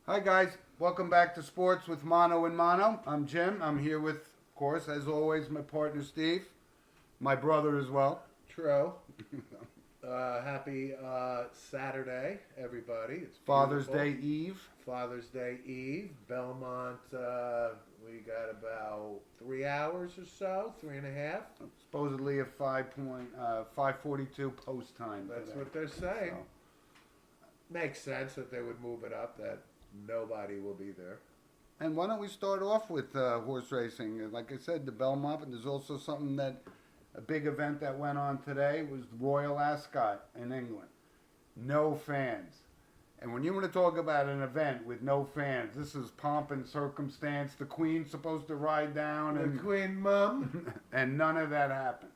Hi guys, welcome back to Sports with Mono and Mono. I'm Jim. I'm here with, of course, as always, my partner Steve, my brother as well. True. Happy Saturday, everybody. It's Father's beautiful. Day Eve. Father's Day Eve. Belmont, we got about 3 hours or so, 3.5. Supposedly a 5:42 post time. That's today. what they're saying. So, Makes sense that they would move it up, that nobody will be there. and why don't we start off with horse racing? Like I said, the Belmont, and there's also something that a big event that went on today was Royal Ascot in England. No fans. And when you want to talk about an event with no fans, this is pomp and circumstance. The Queen's supposed to ride down, The and Queen Mum. and none of that happened.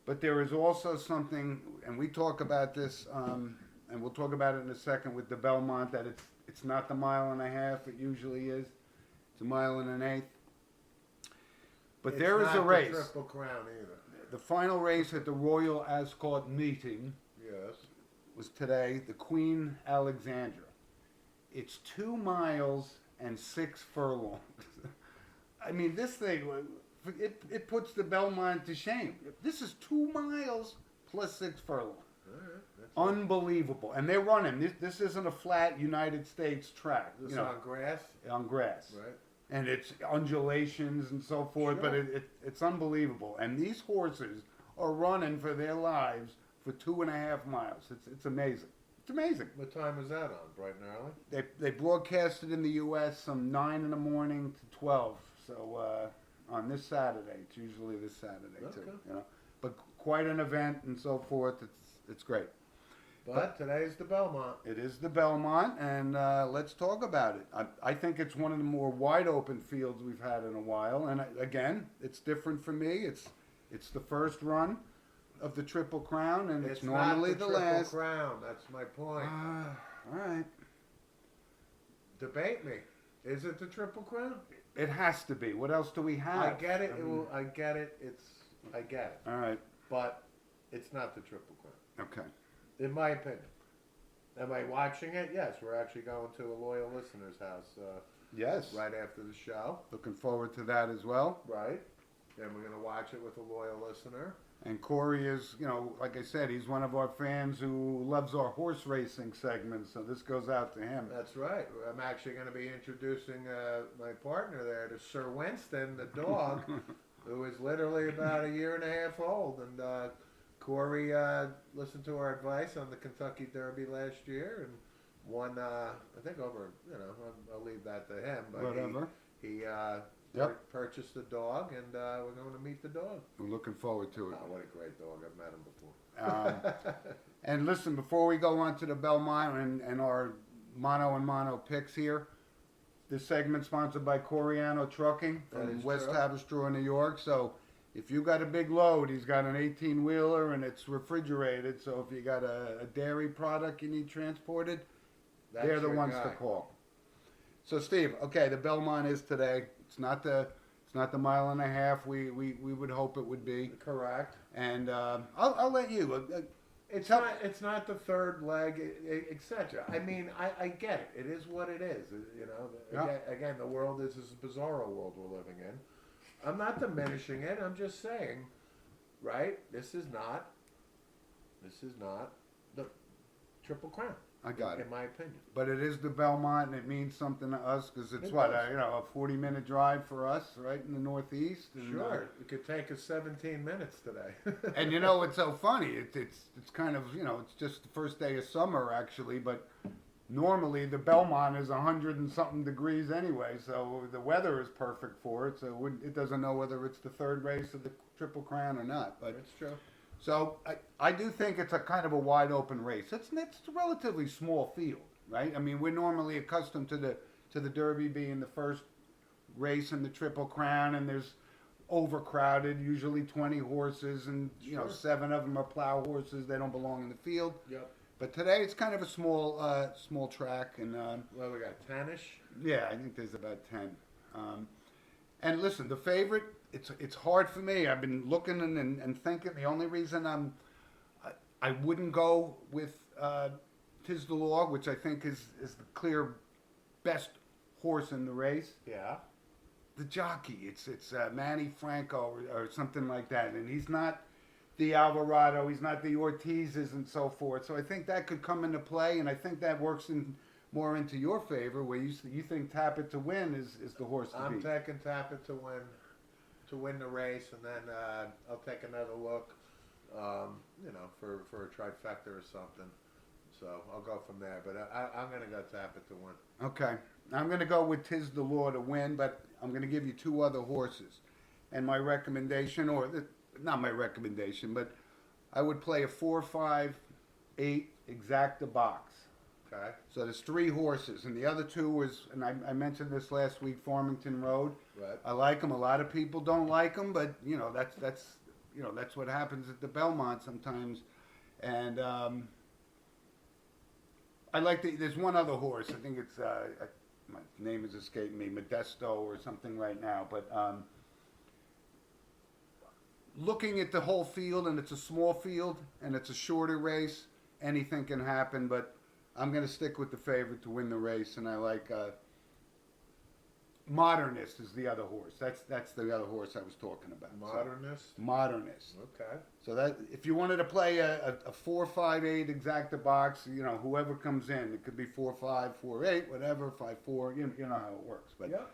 But there is also something, and we talk about this, and we'll talk about it in a second with the Belmont. That it's not the mile and a half it usually is. It's a mile and an eighth. But It's there is not a the race. Triple Crown either. The final race at the Royal Ascot meeting Yes. was today, the Queen Alexandra. It's 2 miles and 6 furlongs. I mean, this thing, it puts the Belmont to shame. This is 2 miles plus 6 furlongs. All right. That's Unbelievable. And they're running. This isn't a flat United States track, This on grass, on grass. right? And it's undulations and so forth, but Sure. it's unbelievable. And these horses are running for their lives for 2.5 miles. It's amazing. It's amazing. What time was that on? Bright and early? They broadcasted in the U.S. from 9 in the morning to 12. So on this Saturday, it's usually this Saturday too. Okay. But quite an event and so forth. It's great. But today's the Belmont. It is the Belmont, and let's talk about it. I think it's one of the more wide open fields we've had in a while. And again, it's different for me. It's the first run of the Triple Crown, and it's normally not the the Triple last. Crown. That's my point. All right. Debate me. Is it the Triple Crown? It has to be. What else do we have? I get it. I I get it. I get it. all right. But it's not the Triple Crown, Okay. in my opinion. Am I watching it? Yes. We're actually going to a loyal listener's house Yes. right after the show. Looking forward to that as well. Right. And we're going to watch it with a loyal listener. And Corey is, like I said, he's one of our fans who loves our horse racing segments. So this goes out to him. That's right. I'm actually going to be introducing my partner there to Sir Winston, the dog, who is literally about a year and a half old. And Corey listened to our advice on the Kentucky Derby last year and won, I think, over, I'll leave that to him. But Whatever. He Yep. purchased the dog, and we're going to meet the dog. We're looking forward to it. Oh, what a great dog. I've met him before. And listen, before we go on to the Belmont and our mono and mono picks here, this segment sponsored by Coriano Trucking That from is West true. Haverstraw, New York. So if you got a big load, he's got an 18-wheeler and it's refrigerated. So if you got a dairy product you need transported, That's they're the your ones guy. to call. So Steve, okay, the Belmont is today. It's not the mile and a half we would hope it would be. Correct. And I'll let you. It's not the third leg, etc. I mean, I get it. It is what it is. Yeah. Again, the world is this bizarro world we're living in. I'm not diminishing it. I'm just saying, right? This is not the Triple Crown. I got it. In my opinion. But it is the Belmont, and it means something to us because it's It what does. a 40-minute drive for us, right in the Northeast. And, Sure, it could take us 17 minutes today. And it's so funny. It's kind of it's just the first day of summer actually, but normally the Belmont is 100 and something degrees anyway, so the weather is perfect for it. So it doesn't know whether it's the third race of the Triple Crown or not, but. It's true. So I do think it's a kind of a wide open race. It's a relatively small field, right? I mean, we're normally accustomed to the Derby being the first race in the Triple Crown, and there's overcrowded, usually 20 horses, and Sure. 7 of them are plow horses. They don't belong in the field. Yep. But today it's kind of a small track, and Well, we got Tanish. yeah, I think there's about 10. And listen, the favorite, it's hard for me. I've been looking and thinking. The only reason I wouldn't go with Tis the Law, which I think is the clear best horse in the race. Yeah. The jockey, it's Manny Franco or something like that, and he's not the Alvarado, he's not the Ortizes and so forth. So I think that could come into play, and I think that works more into your favor, where you think Tap It to Win is the horse to I'm beat. taking Tap It to win the race, and then I'll take another look, for a trifecta or something. So I'll go from there, but I'm going to go Tap It to win. Okay, I'm going to go with Tiz the Law to win, but I'm going to give you two other horses, and my recommendation, not my recommendation, but I would play a 4-5-8 exacta box. Okay. So there's three horses, and the other two was, and I mentioned this last week, Farmington Road. Right. I like them. A lot of people don't like them, but that's what happens at the Belmont sometimes. And I like there's one other horse. I think it's my name is escaping me, Modesto or something right now. But looking at the whole field, and it's a small field, and it's a shorter race, anything can happen. But I'm going to stick with the favorite to win the race, and I like Modernist is the other horse. That's the other horse I was talking about. Modernist. So, Modernist. Okay. So that if you wanted to play a 4-5-8 exacta box, whoever comes in, it could be 4-5, 4-8, whatever, 5-4. You know how it works. But Yeah.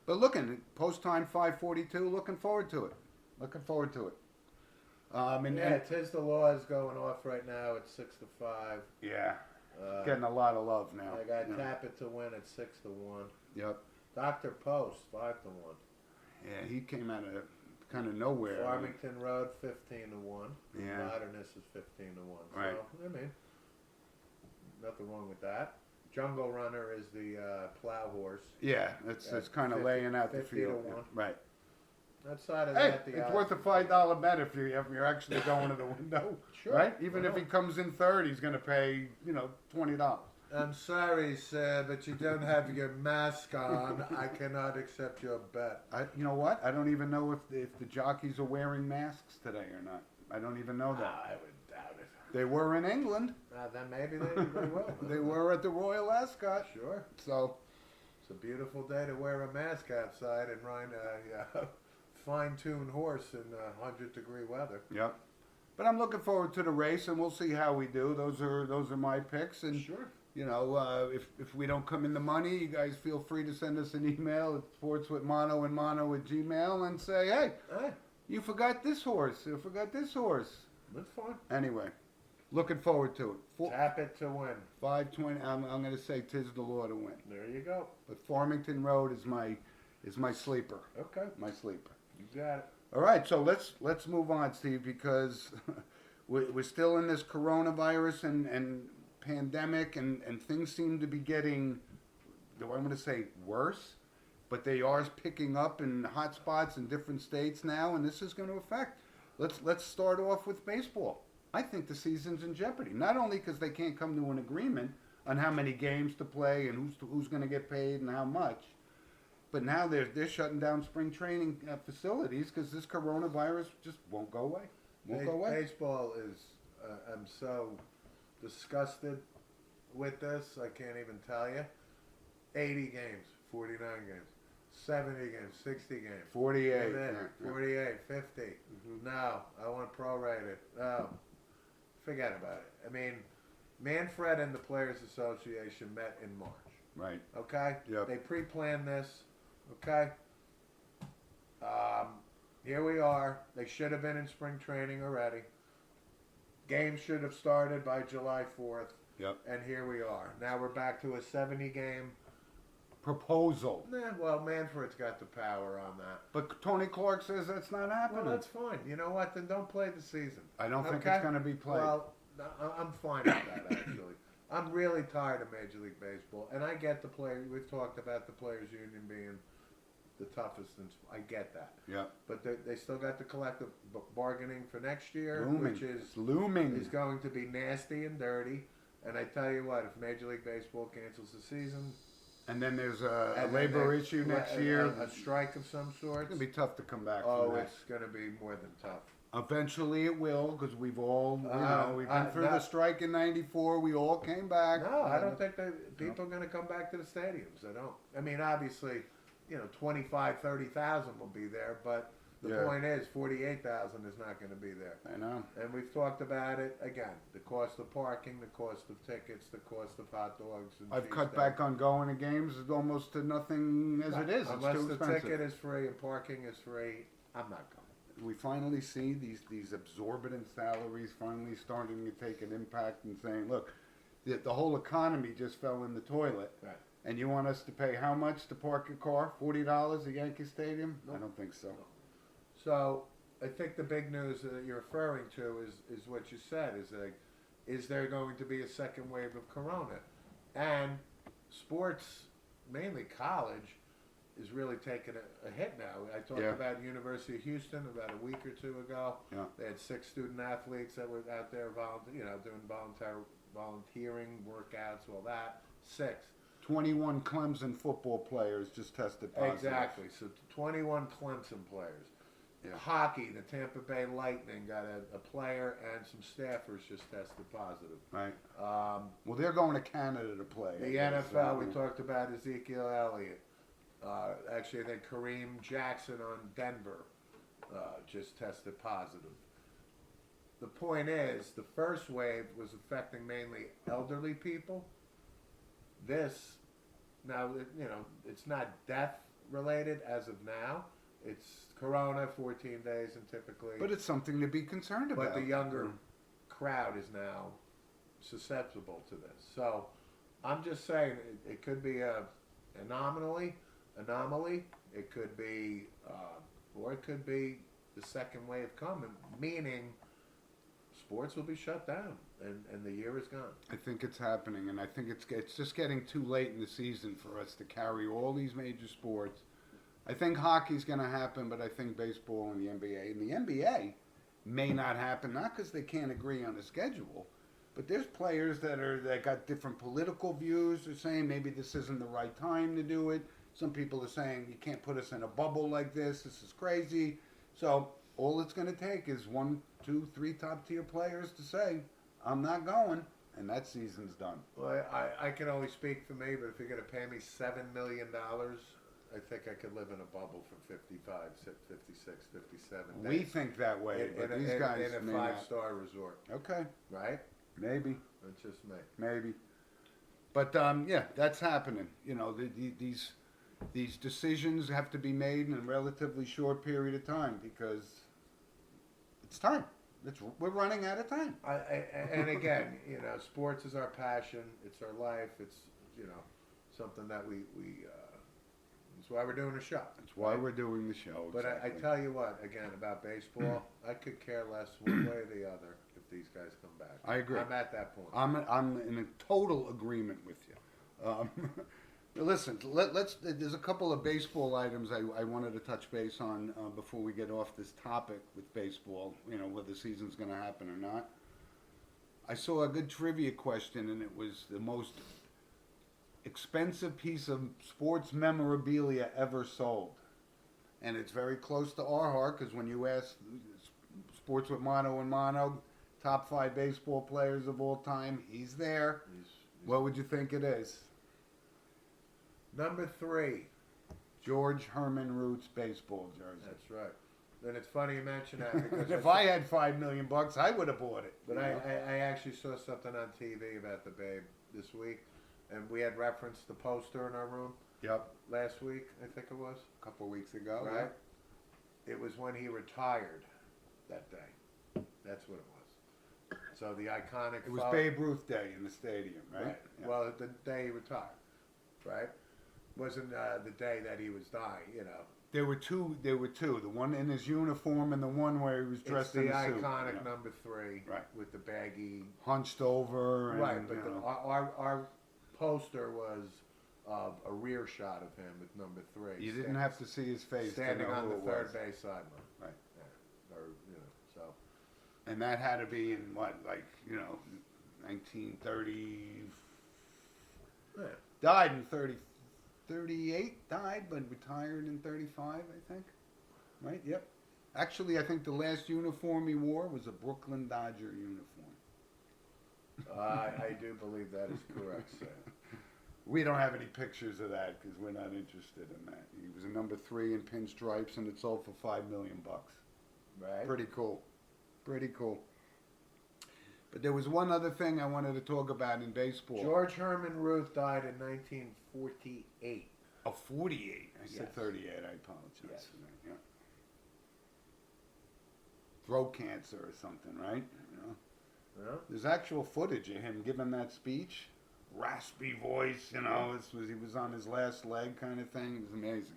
but looking post time 5:42. Looking forward to it. Looking forward to it. And Tiz the Law is going off right now at 6-5. yeah, getting a lot of love now. I got Tap It to win at 6-1. Yep. Dr. Post 5-1. Yeah, he came out of kind of nowhere. Farmington Road 15-1. Yeah. Modernist is 15-1. Right. So I mean, nothing wrong with that. Jungle Runner is the plow horse. Yeah, it's kind of 50 laying out the 50 field. to 1. Right. Outside of Hey, that, the it's odds- worth a $5 bet if you're actually going to the window. Sure. Right? Even Why if he not? comes in third, he's going to pay, $20. I'm sorry, sir, but you don't have your mask on. I cannot accept your bet. You know what? I don't even know if the jockeys are wearing masks today or not. I don't even know that. I would doubt it. They were in England. Then maybe they will. They were at the Royal Ascot. Sure. So, It's a beautiful day to wear a mask outside and ride a fine-tuned horse in 100-degree weather. yep. But I'm looking forward to the race, and we'll see how we do. Those are my picks, and Sure. if we don't come in the money, you guys feel free to send us an email at sportswithmono@gmail and say, hey, Hey, you forgot this horse. You forgot this horse. that's fine. Anyway, looking forward to it. Tap It to win. 5:20. I'm going to say Tiz the Law to win. There you go. But Farmington Road is my sleeper. Okay. My sleeper. You got it. All right, so let's move on, Steve, because we're still in this coronavirus and pandemic, and things seem to be getting, I'm going to say worse, but they are picking up in hot spots in different states now, and this is going to affect. Let's start off with baseball. I think the season's in jeopardy, not only because they can't come to an agreement on how many games to play and who's going to get paid and how much, but now they're shutting down spring training facilities because this coronavirus just won't go away. Won't go away. Baseball is, I'm so disgusted with this, I can't even tell you. 80 games, 49 games, 70 games, 60 games. 48. And then yeah. 48, 50. No, I want prorated. No, forget about it. I mean, Manfred and the Players Association met in March. Right. Okay? Yep. They pre-planned this. Okay? Here we are. They should have been in spring training already. Games should have started by July 4th. Yep. And here we are. Now we're back to a 70-game. Proposal. Well, Manfred's got the power on that. But Tony Clark says that's not happening. Well, that's fine. You know what? Then don't play the season. I don't think Okay? it's going to be played. Well, I'm fine with that, actually. I'm really tired of Major League Baseball. And I get the player. We've talked about the Players Union being the toughest. I get that. yeah. But they still got the collective bargaining for next year, Looming. which is It's looming. going to be nasty and dirty. And I tell you what, if Major League Baseball cancels the season, And then there's a and labor then issue next year. a strike of some sort. It's going to be tough to come back Oh, from that. it's going to be more than tough. Eventually it will, because we've all, we've been through no. the strike in '94. We all came back. No, I don't think that people are going to come back to the stadiums. I don't. I mean, obviously, 25, 30,000 will be there, but the Yeah. point is 48,000 is not going to be there. I know. And we've talked about it again: the cost of parking, the cost of tickets, the cost of hot dogs. And I've cut cheesesteak. back on going to games almost to nothing as it is. It's Unless too the expensive. ticket is free and parking is free, I'm not going. We finally see these exorbitant salaries finally starting to take an impact and saying, look, the whole economy just fell in the toilet. Right. And you want us to pay how much to park a car? $40 at Yankee Stadium? Nope. I don't think so. No. So I think the big news that you're referring to is what you said, is there going to be a second wave of corona? And sports, mainly college, is really taking a hit now. I talked Yeah. about University of Houston about a week or two ago. Yeah. They had 6 student athletes that were out there doing volunteering workouts, all that. 6. 21 Clemson football players just tested positive. Exactly. So 21 Clemson players. Yeah. Hockey, the Tampa Bay Lightning got a player and some staffers just tested positive. Right. Um, Well, they're going to Canada to play. the I guess. NFL, we talked about Ezekiel Elliott. Actually, I think Kareem Jackson on Denver just tested positive. The point is, the first wave was affecting mainly elderly people. This, now, it's not death related as of now. It's corona, 14 days, and typically. But it's something to be concerned about. But the younger crowd is now susceptible to this. So I'm just saying it could be a anomaly. It could be, or it could be the second wave coming, meaning sports will be shut down and the year is gone. I think it's happening, and I think it's just getting too late in the season for us to carry all these major sports. I think hockey's going to happen, but I think baseball and the NBA. And the NBA may not happen, not because they can't agree on a schedule, but there's players that got different political views. They're saying maybe this isn't the right time to do it. Some people are saying you can't put us in a bubble like this. This is crazy. So all it's going to take is 1, 2, 3 top tier players to say, I'm not going, and that season's done. Well, I can only speak for me, but if you're going to pay me $7 million, I think I could live in a bubble for 55, 56, 57 days. We think that way, but these guys in a may not. 5-star resort, Okay, right? maybe, That's just me. maybe. But yeah, that's happening. These decisions have to be made in a relatively short period of time because it's time. We're running out of time. And again, sports is our passion. It's our life. It's something that we that's why we're doing a show. That's why we're doing the show. But I exactly. tell you what, again, about baseball, I could care less one way or the other if these guys come back. I agree. I'm at that point. I'm in a total agreement with you. Listen, there's a couple of baseball items I wanted to touch base on before we get off this topic with baseball, whether the season's going to happen or not. I saw a good trivia question, and it was the most expensive piece of sports memorabilia ever sold. And it's very close to our heart because when you ask Sports with Mono and Mono, top 5 baseball players of all time, he's there. What would you think it is? Number 3. George Herman Roots baseball jersey. That's right. And it's funny you mention that because If I had $5 million, I would have bought it. But I actually saw something on TV about the Babe this week, and we had referenced the poster in our room Yep. last week, I think it was. A couple of weeks ago. Right? It was when he retired that day. That's what it was. So the iconic. It was Babe Ruth Day in the stadium, right? Right. Yeah. Well, the day he retired, right? Wasn't the day that he was dying, There were two. The one in his uniform and the one where he was It's dressed the in a suit. iconic number 3, Right. with the baggy. Hunched over. And, Right, but you know. our poster was a rear shot of him with number 3. You didn't have to see his face. standing to know on who the it third was. base sideline. Right. Yeah. Or so. And that had to be in 1930. Yeah. Died in 38, but retired in 35, I think. Right? Yep. Actually, I think the last uniform he wore was a Brooklyn Dodger uniform. I do believe that is correct, sir. We don't have any pictures of that because we're not interested in that. He was a number 3 in pinstripes, and it sold for $5 million. Right? Pretty cool. Pretty cool. But there was one other thing I wanted to talk about in baseball. George Herman Ruth died in 1948. Oh, 48. I said Yes. 38. I apologize Yes. for that. Yeah. Throat cancer or something, right? You know? Well, There's actual footage of him giving that speech. Raspy voice, you know. He was on his last leg kind of thing. It was amazing.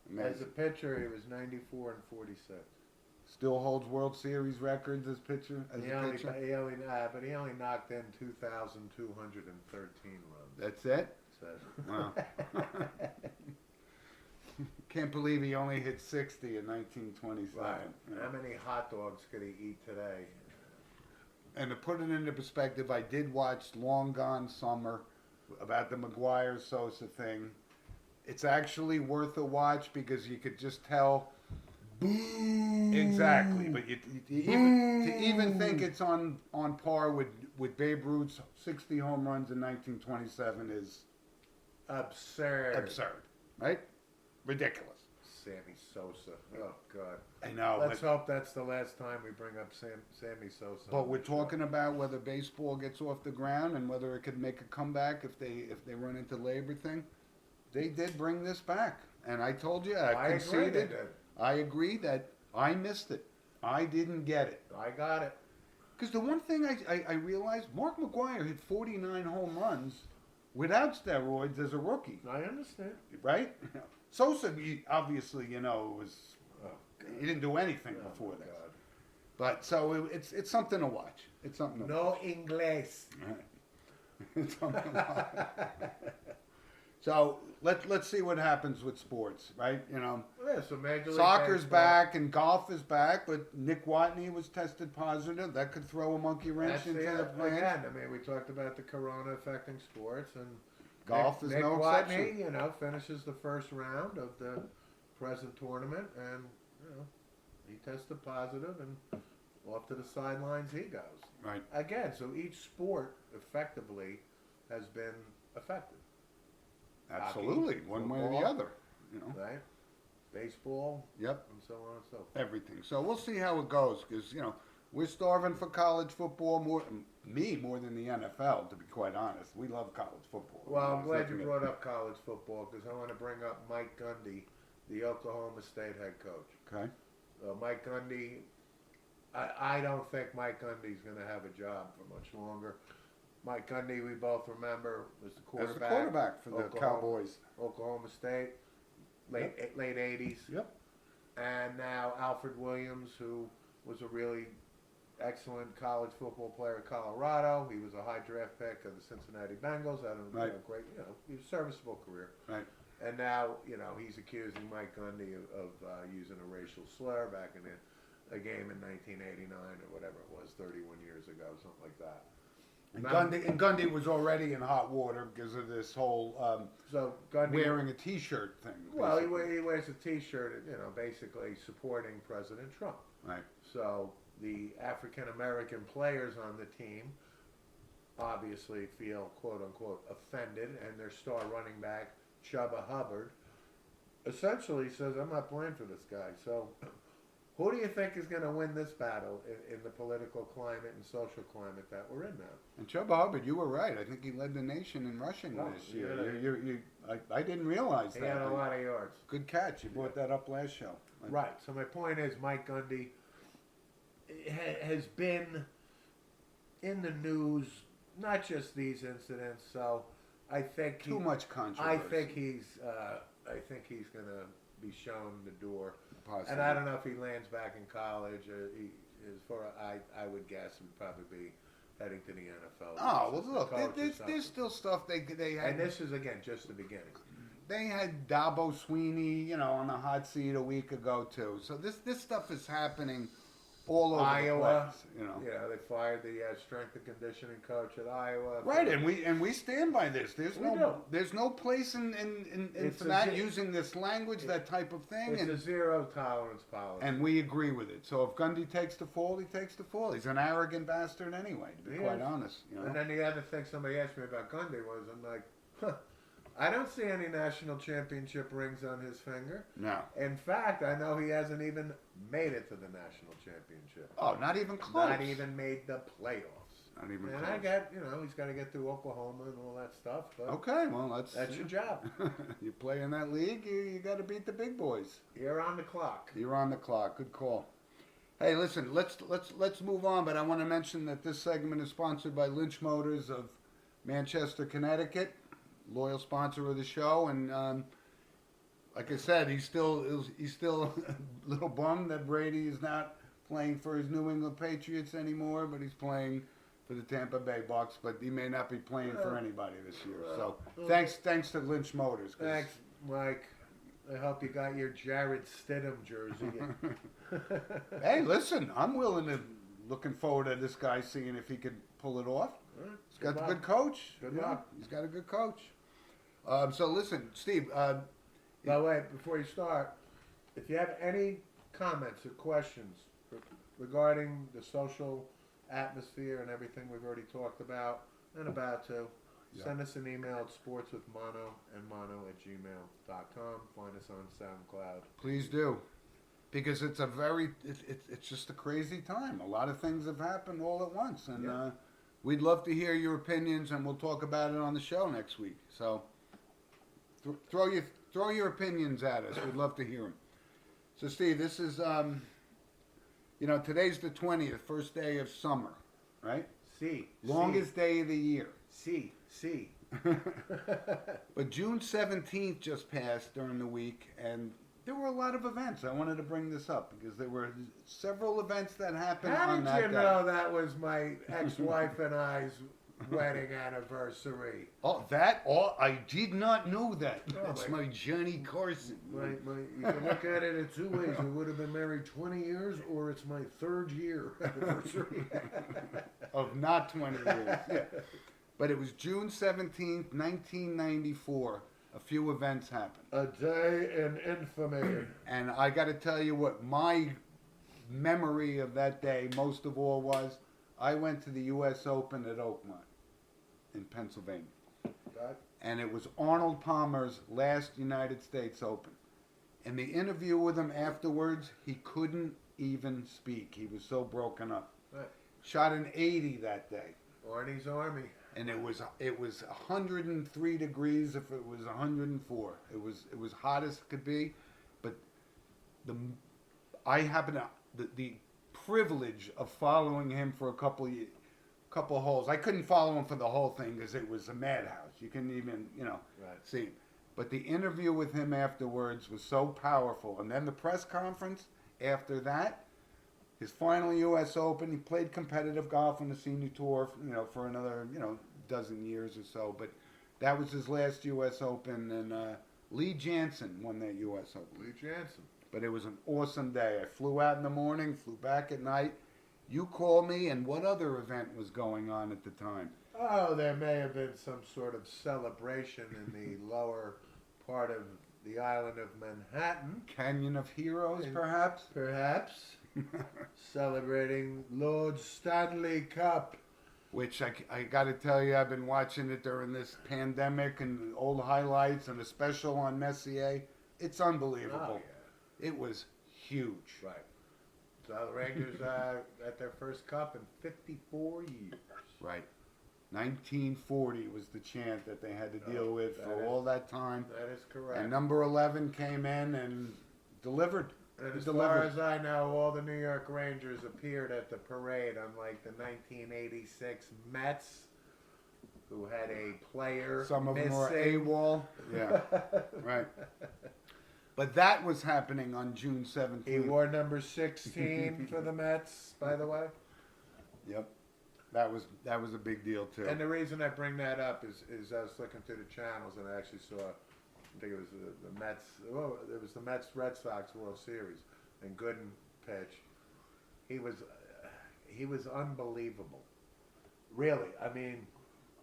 as a Amazing. pitcher, he was 94 and 46. Still holds World Series records as pitcher. As He a only, pitcher. but he only knocked in 2,213 runs. That's it. So. Wow. Can't believe he only hit 60 in 1927. Right. you know. How many hot dogs could he eat today? And to put it into perspective, I did watch Long Gone Summer about the McGuire Sosa thing. It's actually worth a watch because you could just tell. Boo! Exactly, but to even think it's on par with Babe Ruth's 60 home runs in 1927 is Absurd. right? Ridiculous. Sammy Sosa. Oh, God. I know, Let's but, hope that's the last time we bring up Sammy Sosa. but on we're the show. talking about whether baseball gets off the ground and whether it could make a comeback if they run into labor thing. They did bring this back, and I told you I agree. conceded. they did. I agree that I missed it. I didn't get it. I got it. Because the one thing I realized, Mark McGuire hit 49 home runs without steroids as a rookie, I understand. right? Sosa, obviously, was Oh, he didn't do anything Oh, before that. God. But so it's something to watch. It's something to No Inglés. watch. It's something to watch. So let's see what happens with sports, right? Yeah, so Major League Soccer's Baseball- back and golf is back, but Nick Watney was tested positive. That could throw a monkey wrench That's into the plans. again. I mean, we talked about the corona affecting sports, and Golf Nick, is Nick no Watney, exception. finishes the first round of the present tournament, and he tested positive, and off to the sidelines he goes. Right. Again, so each sport effectively has been affected, Absolutely, one way or the football. other. right? Baseball, Yep, and so on and so forth. everything. So we'll see how it goes because we're starving for college football more than the NFL. To be quite honest, we love college football. Well, I'm glad There's you nothing- brought up college football because I want to bring up Mike Gundy, the Oklahoma State head coach. Okay. Mike Gundy, I don't think Mike Gundy's going to have a job for much longer. Mike Gundy, we both remember, was the As quarterback. the quarterback for the Oklahoma- Cowboys. Oklahoma State, late 80s. Yep. And now Alfred Williams, who was a really excellent college football player at Colorado. He was a high draft pick of the Cincinnati Bengals. Had a Right. great, he was a serviceable career. Right. And now, he's accusing Mike Gundy of using a racial slur back in a game in 1989 or whatever it was, 31 years ago, something like that. And Now- Gundy was already in hot water because of this whole So Gundy, wearing a T-shirt thing. well, basically. he wears a T-shirt, basically supporting President Trump. Right. So the African American players on the team obviously feel quote unquote offended, and their star running back Chuba Hubbard essentially says, "I'm not playing for this guy." So, who do you think is going to win this battle in the political climate and social climate that we're in now? And Chuba Hubbard, you were right. I think he led the nation in rushing Oh, this year. yeah. I didn't realize He that. had a lot of yards. Good catch. You brought that up last show. Right. So my point is, Mike Gundy has been in the news, not just these incidents. So I think Too much controversy. I think he's going to be shown the door. Possibly. And I don't know if he lands back in college. I would guess he'd probably be heading to the NFL. Oh well, look, Coach or there's something. still stuff they had. And this is again just the beginning. They had Dabo Sweeney, on the hot seat a week ago too. So this stuff is happening all over Iowa, the place. You know. they fired the strength and conditioning coach at Iowa. Right, and we stand by this. We do. There's no place in It's for that a- using this language, that type of thing, It's a zero tolerance policy. and we agree with it. So if Gundy takes the fall, he takes the fall. He's an arrogant bastard anyway, to be He quite is. honest. You know? And then the other thing somebody asked me about Gundy was, I'm like, I don't see any national championship rings on his finger. No. In fact, I know he hasn't even made it to the national championship. Oh, not even close. Not even made the playoffs. Not even And close. I get, he's got to get through Oklahoma and all that stuff. But Okay, well that's your job. You play in that league, you got to beat the big boys. You're on the clock. You're on the clock. Good call. Hey, listen, let's move on. But I want to mention that this segment is sponsored by Lynch Motors of Manchester, Connecticut, loyal sponsor of the show. And like I said, he's still a little bummed that Brady is not playing for his New England Patriots anymore, but he's playing for the Tampa Bay Bucks. But he may not be playing for anybody this year. So thanks to Lynch Motors. Thanks, Mike. I hope you got your Jared Stidham jersey. Hey, listen, I'm looking forward to this guy seeing if he can pull it off. He's got a good coach. Good Yeah, luck. He's got a good coach. So listen, Steve. By the way, before you start, if you have any comments or questions regarding the social atmosphere and everything we've already talked about and about to, send us an email at sportswithmono@gmail.com. Find us on SoundCloud. Please do, because it's it's just a crazy time. A lot of things have happened all at once, and we'd love to hear your opinions, and we'll talk about it on the show next week. So throw your opinions at us. We'd love to hear them. So Steve, this is today's the 20th, first day of summer, right? Longest day of the year. See. But June 17th just passed during the week, and there were a lot of events. I wanted to bring this up because there were several events that happened How on did that you day. know that was my ex-wife and I's wedding anniversary? I did not know that. Oh, That's my Johnny Carson. You can look at it in two ways. We would have been married 20 years, or it's my third year anniversary. Of not 20 years. Yeah. But it was June 17th, 1994. A few events happened. A day in infamy. And I got to tell you what my memory of that day most of all was. I went to the U.S. Open at Oakmont in Pennsylvania. Right? And it was Arnold Palmer's last United States Open. And the interview with him afterwards, he couldn't even speak. He was so broken up. Right. Shot an 80 that day. Arnie's Army. And it was 103 degrees if it was 104. It was hot as it could be, but I happened to the privilege of following him for a couple holes. I couldn't follow him for the whole thing because it was a madhouse. You couldn't even see. But the interview with him afterwards was so powerful, and then the press conference after that. His final U.S. Open, he played competitive golf on the senior tour, for another, dozen years or so. But that was his last U.S. Open, and Lee Janzen won that U.S. Open. Lee Janzen. But it was an awesome day. I flew out in the morning, flew back at night. You called me, and what other event was going on at the time? Oh, there may have been some sort of celebration in the lower part of the island of Manhattan. Canyon of Heroes, perhaps? Perhaps. Celebrating Lord Stanley Cup. Which I got to tell you, I've been watching it during this pandemic and old highlights and a special on Messier. It's unbelievable. Oh, yeah. It was huge. Right. So the Rangers at their first cup in 54 years. Right. 1940 was the chant that they had to deal with for all that time. That is correct. And number 11 came in and delivered. And as far as I know, all the New York Rangers appeared at the parade, unlike the 1986 Mets, who had a player Some of them were missing. AWOL. Yeah, right. But that was happening on June 17th. He wore number 16 for the Mets, by the way. Yep. That was a big deal, too. And the reason I bring that up is I was looking through the channels and I actually saw, I think it was the Mets, it was the Mets Red Sox World Series, and Gooden pitched. he was unbelievable. Really, I mean,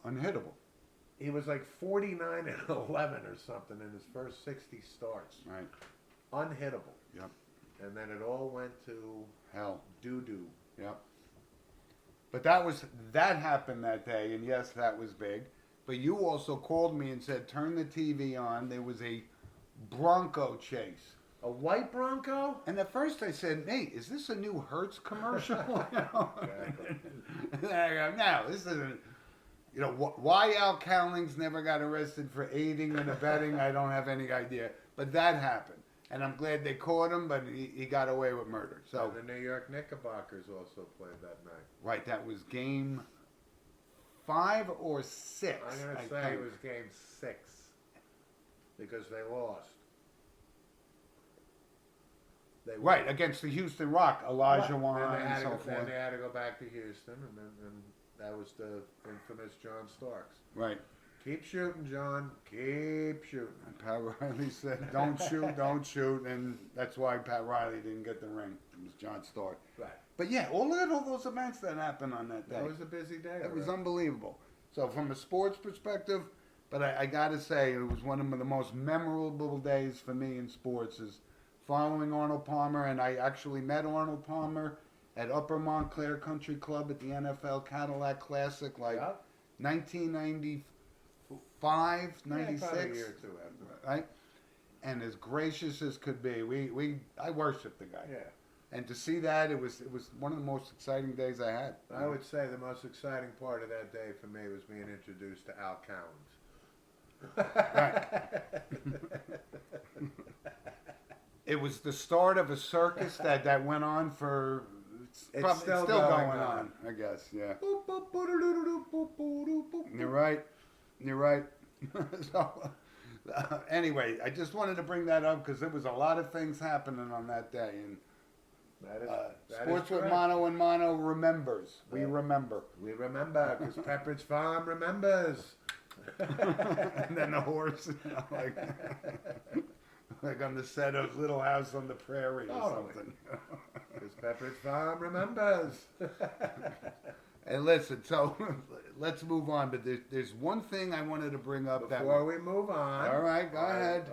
Unhittable. he was like 49 and 11 or something in his first 60 starts. Right. Unhittable. Yep. And then it all went to Hell. doo-doo. Yep. But that happened that day, and yes, that was big. But you also called me and said, turn the TV on. There was a Bronco chase. A white Bronco? And at first I said, Nate, is this a new Hertz commercial? You know? And I go, no, this isn't. You know, why Al Cowlings never got arrested for aiding and abetting, I don't have any idea. But that happened. And I'm glad they caught him, but he got away with murder. So And the New York Knickerbockers also played that night. right, that was game 5 or 6. I'm going to I say think. it was game 6 because they lost. They Right, against the Houston Rock, Elijah Right. Wan Then they and had to so go- forth. Then they had to go back to Houston, and that was the infamous John Starks. Right. Keep shooting, John. Keep shooting. And Pat Riley said, don't shoot, don't shoot. And that's why Pat Riley didn't get the ring. It was John Stark. Right. But yeah, all those events that happened on that day. That was a busy day. It was right? unbelievable. So from a sports perspective, but I got to say, it was one of the most memorable days for me in sports is following Arnold Palmer. And I actually met Arnold Palmer at Upper Montclair Country Club at the NFL Cadillac Classic, like Yeah. 1995, Yeah, 96. about a year or two after that. Right? And as gracious as could be, I worshiped the guy. Yeah. And to see that, it was one of the most exciting days I had. I would say the most exciting part of that day for me was being introduced to Al Cowens. It was the start of a circus that went on for. It's still going going on, on. I guess. Yeah. You're right. You're right. So, anyway, I just wanted to bring that up because there was a lot of things happening on that day, and that Sports is with correct. Mono and Mono remembers. We Yeah. remember. We remember because Pepperidge Farm remembers. And then the horse, you know, like on the set of Little House on the Prairie or Totally. something. Because Pepperidge Farm remembers. And listen, so let's move on. But there's one thing I wanted to bring up. Before we move on, All right, go ahead.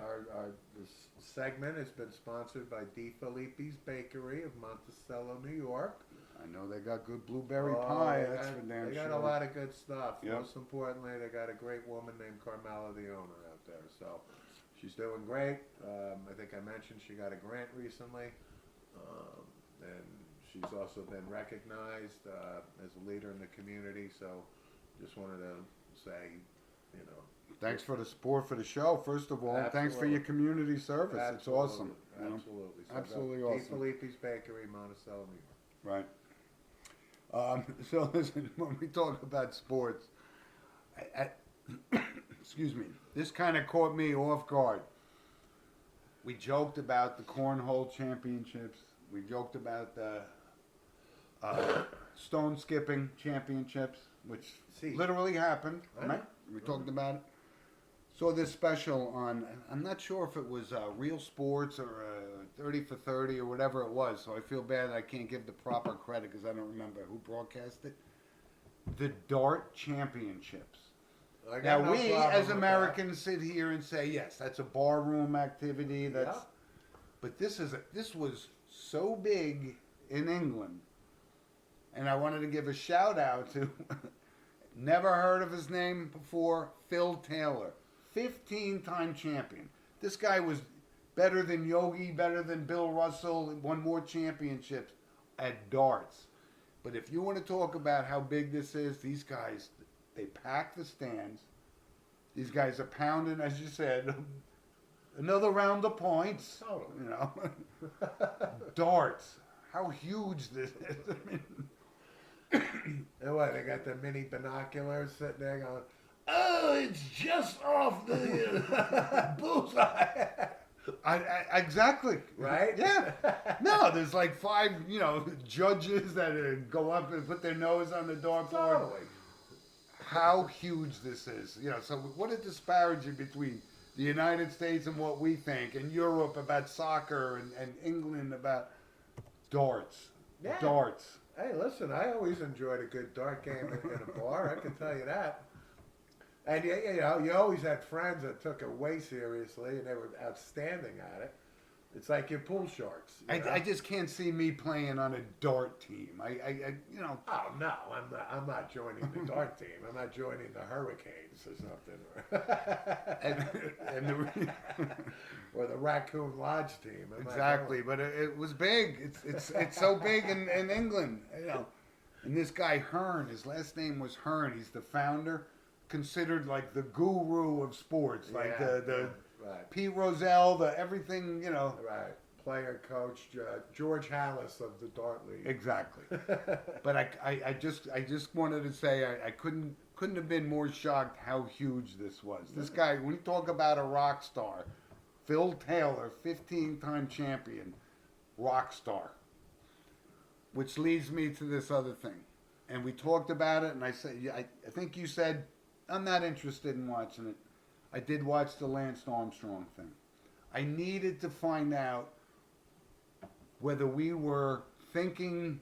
This segment has been sponsored by Di Filippi's Bakery of Monticello, New York. I know they got good blueberry Oh, pie. they That's got- for damn They sure. got a lot of good stuff. Yep. Most importantly, they got a great woman named Carmela, the owner, out there. So she's doing great. I think I mentioned she got a grant recently, and she's also been recognized as a leader in the community. So just wanted to say, you know, Thanks for the support for the show. First of all, thanks for Absolutely. your community service. It's awesome. you know? Absolutely. So Absolutely Di awesome. Filippi's Bakery, Monticello, New York. Right. So listen, when we talk about sports, excuse me, this kind of caught me off guard. We joked about the cornhole championships. We joked about the stone skipping championships, which See. literally happened. I know. Right? We talked about it. Saw this special on, I'm not sure if it was Real Sports or 30 for 30 or whatever it was, so I feel bad I can't give the proper credit because I don't remember who broadcast it. The Dart Championships. I got Now, no we problem as with Americans sit here and say, yes, that's a barroom activity. That's, Yeah. But this was so big in England, and I wanted to give a shout out to, never heard of his name before, Phil Taylor, 15-time champion. This guy was better than Yogi, better than Bill Russell, won more championships at darts. But if you want to talk about how big this is, these guys, they pack the stands. These guys are pounding, as you said, another round of points. Totally. You know, darts. How huge this is. I mean, And what, they got the mini binoculars sitting there going, oh, it's just off the bullseye. Exactly. Right? Yeah. No, there's like 5, judges that go up and put their nose on the dartboard. Totally. How huge this is. So what a disparity between the United States and what we think, and Europe about soccer, and England about darts. Yeah. darts. Hey, listen, I always enjoyed a good dart game in a bar. I can tell you that. And you always had friends that took it way seriously, and they were outstanding at it. It's like your pool sharks. You know? I just can't see me playing on a dart team. Oh no, I'm not. I'm not joining the dart team. I'm not joining the Hurricanes or something, and the, or the Raccoon Lodge team. I'm not exactly, going. but it was big. It's so big in England, And this guy Hearn, his last name was Hearn. He's the founder, considered like the guru of sports, like the right. Pete Rozelle, the everything, Right. Player coach George Hallis of the Dart League. Exactly. But I just wanted to say I couldn't have been more shocked how huge this was. This guy, when you talk about a rock star, Phil Taylor, 15-time champion, rock star. Which leads me to this other thing. And we talked about it, and I said, I think you said, I'm not interested in watching it. I did watch the Lance Armstrong thing. I needed to find out whether we were thinking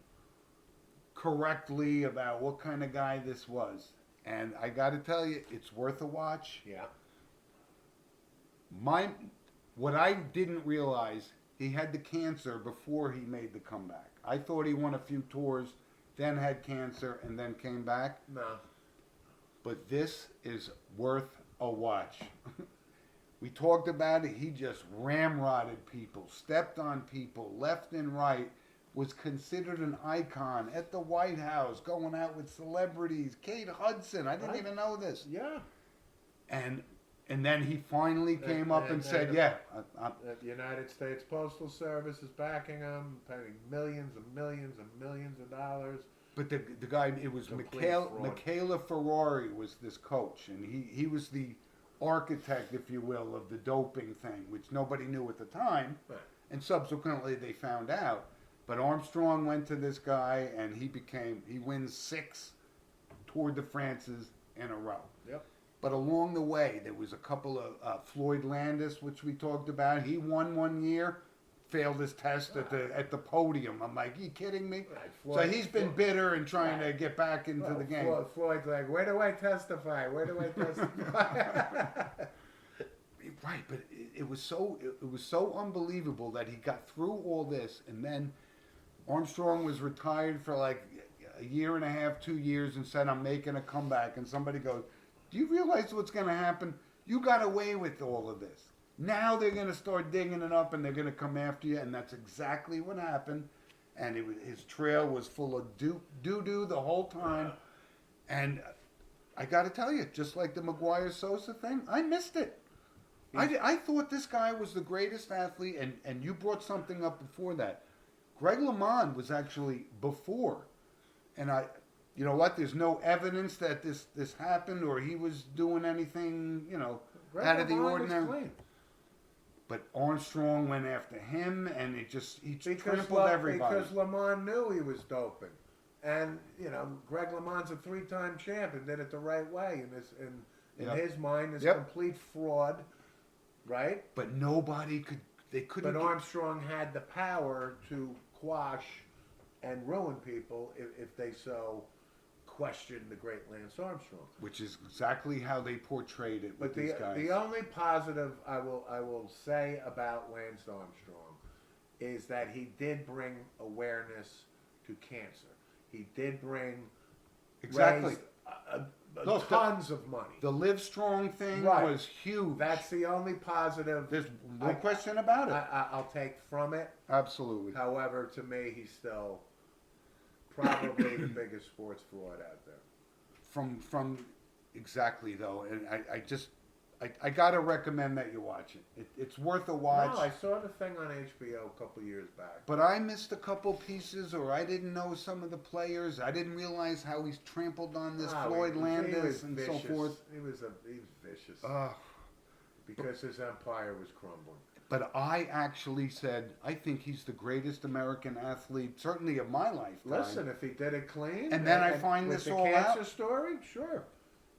correctly about what kind of guy this was. And I got to tell you, it's worth a watch. Yeah. What I didn't realize, he had the cancer before he made the comeback. I thought he won a few tours, then had cancer, and then came back. No. But this is worth a watch. We talked about it. He just ramrodded people, stepped on people left and right, was considered an icon at the White House, going out with celebrities. Kate Hudson, I didn't even know this. Yeah. And then he finally came up and said, The United States Postal Service is backing him, paying millions and millions and millions of dollars. But the guy, it was Michele Ferrari was this coach, and he was the architect, if you will, of the doping thing, which nobody knew at the time, Right. and subsequently they found out. But Armstrong went to this guy, and he wins 6 Tour de France's in a row. Yep. But along the way, there was a couple of Floyd Landis, which we talked about. He won one year, failed his test at the podium. I'm like, you kidding me? Right. So he's been bitter and trying to get back into the game. Floyd's like, where do I testify? Where do I testify? Right, but it was so unbelievable that he got through all this, and then Armstrong was retired for like a year and a half, 2 years, and said, I'm making a comeback. And somebody goes, do you realize what's going to happen? You got away with all of this. Now they're going to start digging it up, and they're going to come after you, and that's exactly what happened. And his trail was full of doo-doo the whole time. And I got to tell you, just like the Maguire-Sosa thing, I missed it. I thought this guy was the greatest athlete, and you brought something up before that. Greg LeMond was actually before. And you know what? There's no evidence that this happened or he was doing anything, out of the ordinary. Was clean. But Armstrong went after him, and he trampled everybody. Because Lamont knew he was doping, and Greg LeMond's a 3-time champ and did it the right way. In his mind, is complete fraud, right? But nobody could. They couldn't. But Armstrong had the power to quash and ruin people if they so questioned the great Lance Armstrong. Which is exactly how they portrayed it with these guys. The only positive I will say about Lance Armstrong is that he did bring awareness to cancer. He did bring exactly tons of money. The Live Strong thing was huge. That's the only positive. There's no question about it. I'll take from it. Absolutely. However, to me, he's still probably the biggest sports fraud out there. From exactly though, and I gotta recommend that you watch it. It's worth a watch. No, I saw the thing on HBO a couple years back. But I missed a couple pieces, or I didn't know some of the players. I didn't realize how he's trampled on this Floyd Landis and vicious. so forth. He was vicious because his empire was crumbling. But I actually said, I think he's the greatest American athlete, certainly of my lifetime. Listen, if he did it clean, and then I find this all out. With the cancer story, sure.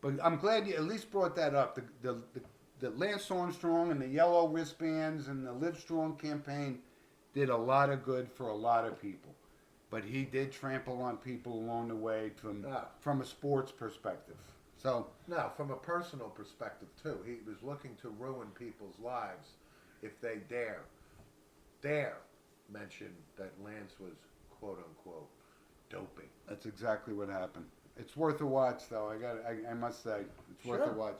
But I'm glad you at least brought that up. The Lance Armstrong and the yellow wristbands and the Live Strong campaign did a lot of good for a lot of people. but he did trample on people along the way Ah. from a sports perspective. So No, from a personal perspective too. He was looking to ruin people's lives if they dare mention that Lance was quote unquote doping. that's exactly what happened. It's worth a watch, though. I must say, it's worth a Sure. watch.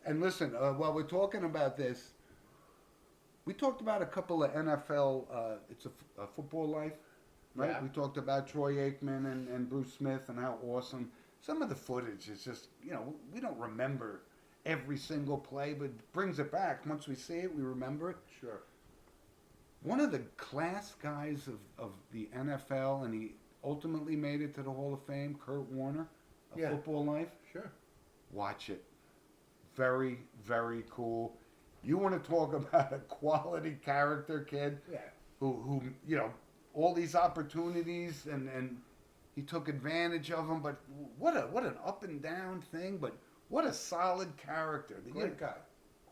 And listen, while we're talking about this, we talked about a couple of NFL. It's a football life, right? Yeah. We talked about Troy Aikman and Bruce Smith and how awesome some of the footage is. Just we don't remember every single play, but it brings it back. Once we see it, we remember it. Sure. One of the class guys of the NFL, and he ultimately made it to the Hall of Fame, Kurt Warner, A Yeah. Football Life. Sure. Watch it. Very, very cool. You want to talk about a quality character, kid, Yeah. who all these opportunities and he took advantage of them, but what an up and down thing, but what a solid character. Great guy.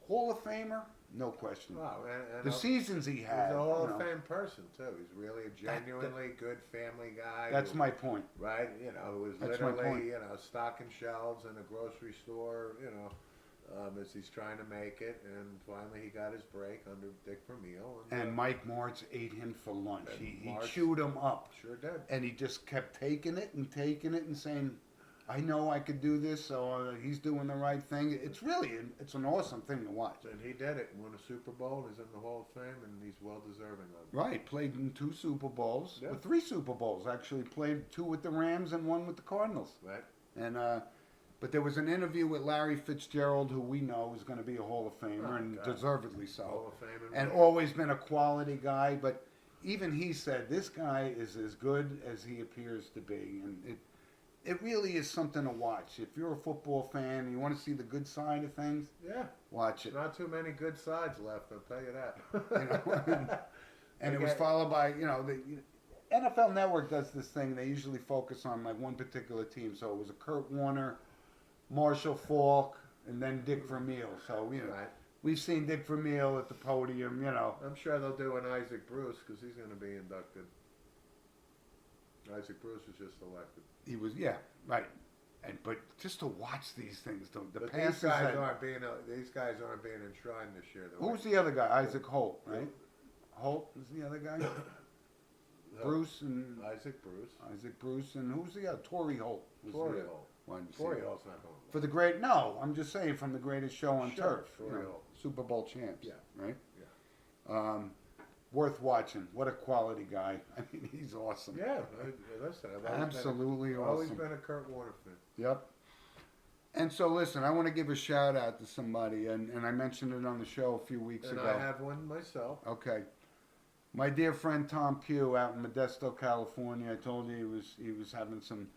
Hall of Famer, no question. Wow. And The seasons he he's had. a Hall of you know, Fame person too. He's really a genuinely good family guy. That's who- my point. right. Who was That's my point. literally stocking shelves in a grocery store. As he's trying to make it, and finally he got his break under Dick Vermeil. And Mike Martz ate him for lunch. And He Martz- chewed him up. Sure did. And he just kept taking it and saying, I know I could do this, so he's doing the right thing. It's it's an awesome thing to watch. And he did it. Won a Super Bowl. He's in the Hall of Fame, and he's well deserving of it. Right, played in 2 Super Bowls, Yeah. or 3 Super Bowls actually. Played 2 with the Rams and 1 with the Cardinals. Right. And but there was an interview with Larry Fitzgerald, who we know is going to be a Hall of Famer, Oh, and God. deservedly so. Hall of Fame And winner. always been a quality guy, but even he said this guy is as good as he appears to be, and it really is something to watch. If you're a football fan and you want to see the good side of things, Yeah. watch it. Not too many good sides left. I'll tell you that. And it was Okay. followed by the NFL Network does this thing. They usually focus on like one particular team. So it was a Kurt Warner, Marshall Falk, and then Dick Vermeil. So Right. we've seen Dick Vermeil at the podium. I'm sure they'll do an Isaac Bruce because he's going to be inducted. Isaac Bruce was just elected. He was right. But just to watch these things, the But passes. these guys that- aren't being enshrined this year. Who was the other guy? Isaac Holt, right? Holt is the other guy. Bruce and Isaac Bruce. Isaac Bruce and who's the other? Torrey Holt. Was Torrey the Holt. one. Torrey Holt's not going to For the great, no, I'm just saying from the greatest show on Sure, turf, Torrey Holt. Super Bowl champs, Yeah. right? Worth watching. What a quality guy. I mean, he's awesome. Yeah, listen, I've always Absolutely been always awesome. been a Kurt Warner fan. Yep. And so, listen, I want to give a shout out to somebody, and I mentioned it on the show a few weeks And ago. I have one myself. Okay. My dear friend Tom Pugh out in Modesto, California. I told you he was having some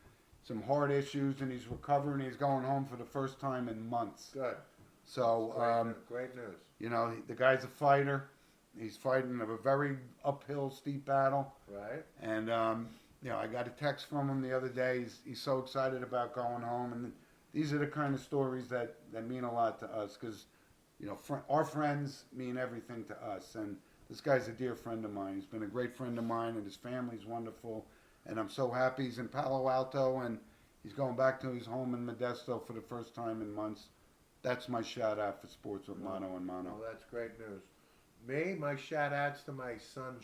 heart issues, and he's recovering. He's going home for the first time in months. Good. So, Great news. the guy's a fighter. He's fighting a very uphill, steep battle. Right? And, I got a text from him the other day. He's so excited about going home. And these are the kind of stories that mean a lot to us because, our friends mean everything to us. And this guy's a dear friend of mine. He's been a great friend of mine, and his family's wonderful. And I'm so happy he's in Palo Alto, and he's going back to his home in Modesto for the first time in months. That's my shout out for Sports with Mono and Mono. Well, that's great news. My shout outs to my son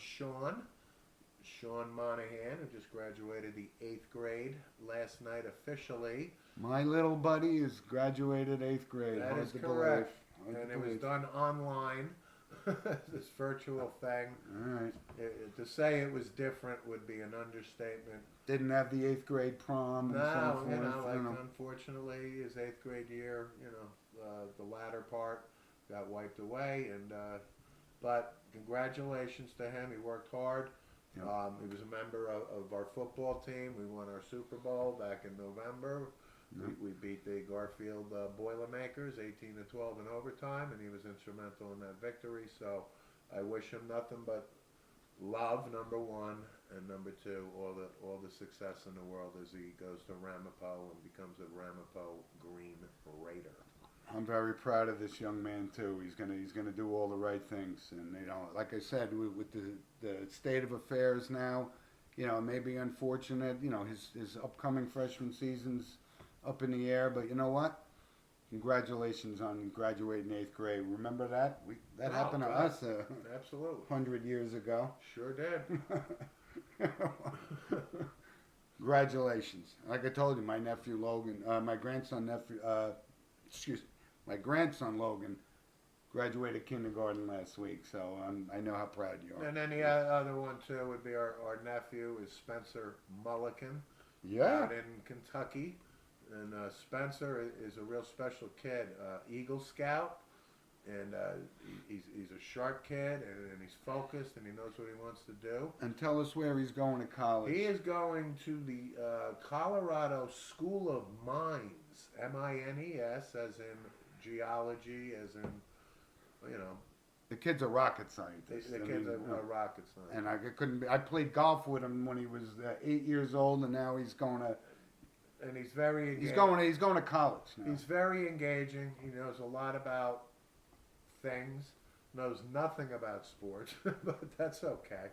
Sean Monahan, who just graduated the 8th grade last night officially. My little buddy is graduated 8th grade. That Hard is to correct. believe. Hard And to it was believe. done online, this virtual thing. All right. To say it was different would be an understatement. Didn't have the 8th grade prom and so No, forth. unfortunately, his 8th grade year, the latter part got wiped away. But congratulations to him. He worked hard. Yeah. He was a member of our football team. We won our Super Bowl back in November. Yeah. We beat the Garfield Boilermakers 18-12 in overtime, and he was instrumental in that victory. So I wish him nothing but love, number one, and number two, all the success in the world as he goes to Ramapo and becomes a Ramapo Green Raider. I'm very proud of this young man too. He's gonna do all the right things, and like I said, with the state of affairs now, you know, maybe unfortunate. You know, his upcoming freshman season's up in the air. But you know what? Congratulations on graduating 8th grade. Remember that? That Oh, happened to God. us Absolutely. 100 years ago. Sure did. Congratulations. Like I told you, my nephew Logan, my grandson my grandson Logan graduated kindergarten last week, so I know how proud you are. And then the other one too would be our nephew is Spencer Mulliken Yeah. out in Kentucky, and Spencer is a real special kid, Eagle Scout, and he's a sharp kid, and he's focused, and he knows what he wants to do. And tell us where he's going to college. He is going to the Colorado School of Mines, MINES, as in geology, as in, you know, The kid's a rocket scientist. the I kid's mean, a rocket scientist. And I couldn't. I played golf with him when he was 8 years old, and now he's going to. And he's very engaged. He's going to college now. He's very engaging. He knows a lot about things. Knows nothing about sports, but that's okay.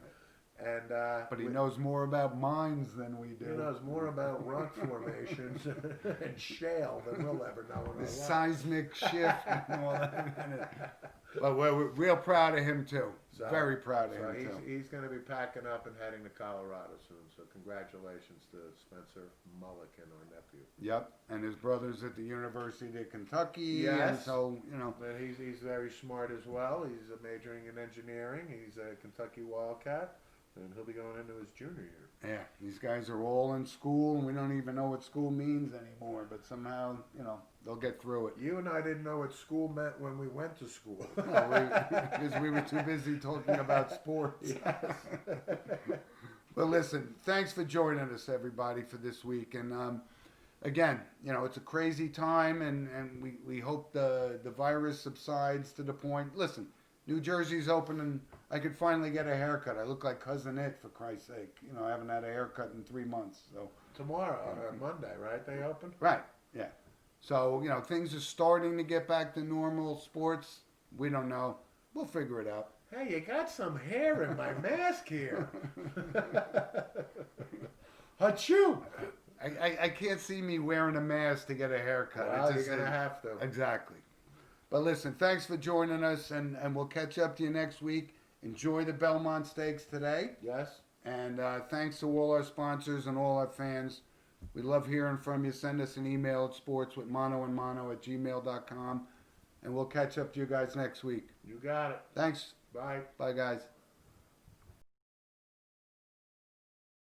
And But he knows more about mines than we do. He knows more about rock formations and shale than we'll ever know in our The life. seismic shift and all that. But we're real proud of him too. So- Very proud of So him too. he's going to be packing up and heading to Colorado soon. So congratulations to Spencer Mulliken, our nephew. Yep, and his brother's at the University of Kentucky. Yes. And so, you know, But he's very smart as well. He's majoring in engineering. He's a Kentucky Wildcat, and he'll be going into his junior year. yeah, these guys are all in school, and we don't even know what school means anymore. But somehow, you know, they'll get through it. You and I didn't know what school meant when we went to school. Because we were too busy talking about sports. Yes. But listen, thanks for joining us, everybody, for this week. And again, you know, it's a crazy time, and we hope the virus subsides to the point. Listen, New Jersey's open, and I could finally get a haircut. I look like Cousin It, for Christ's sake. You know, I haven't had a haircut in 3 months. So Tomorrow, Monday, right? They open? right, yeah. So you know, things are starting to get back to normal. Sports, we don't know. We'll figure it out. Hey, you got some hair in my mask here. Achoo! I can't see me wearing a mask to get a haircut. Well, It's you're just- going to have to. Exactly. But listen, thanks for joining us, and we'll catch up to you next week. Enjoy the Belmont Stakes today. Yes? And thanks to all our sponsors and all our fans. We love hearing from you. Send us an email at sportswithmonoandmono@gmail.com. And we'll catch up to you guys next week. You got it. Thanks. Bye. Bye, guys.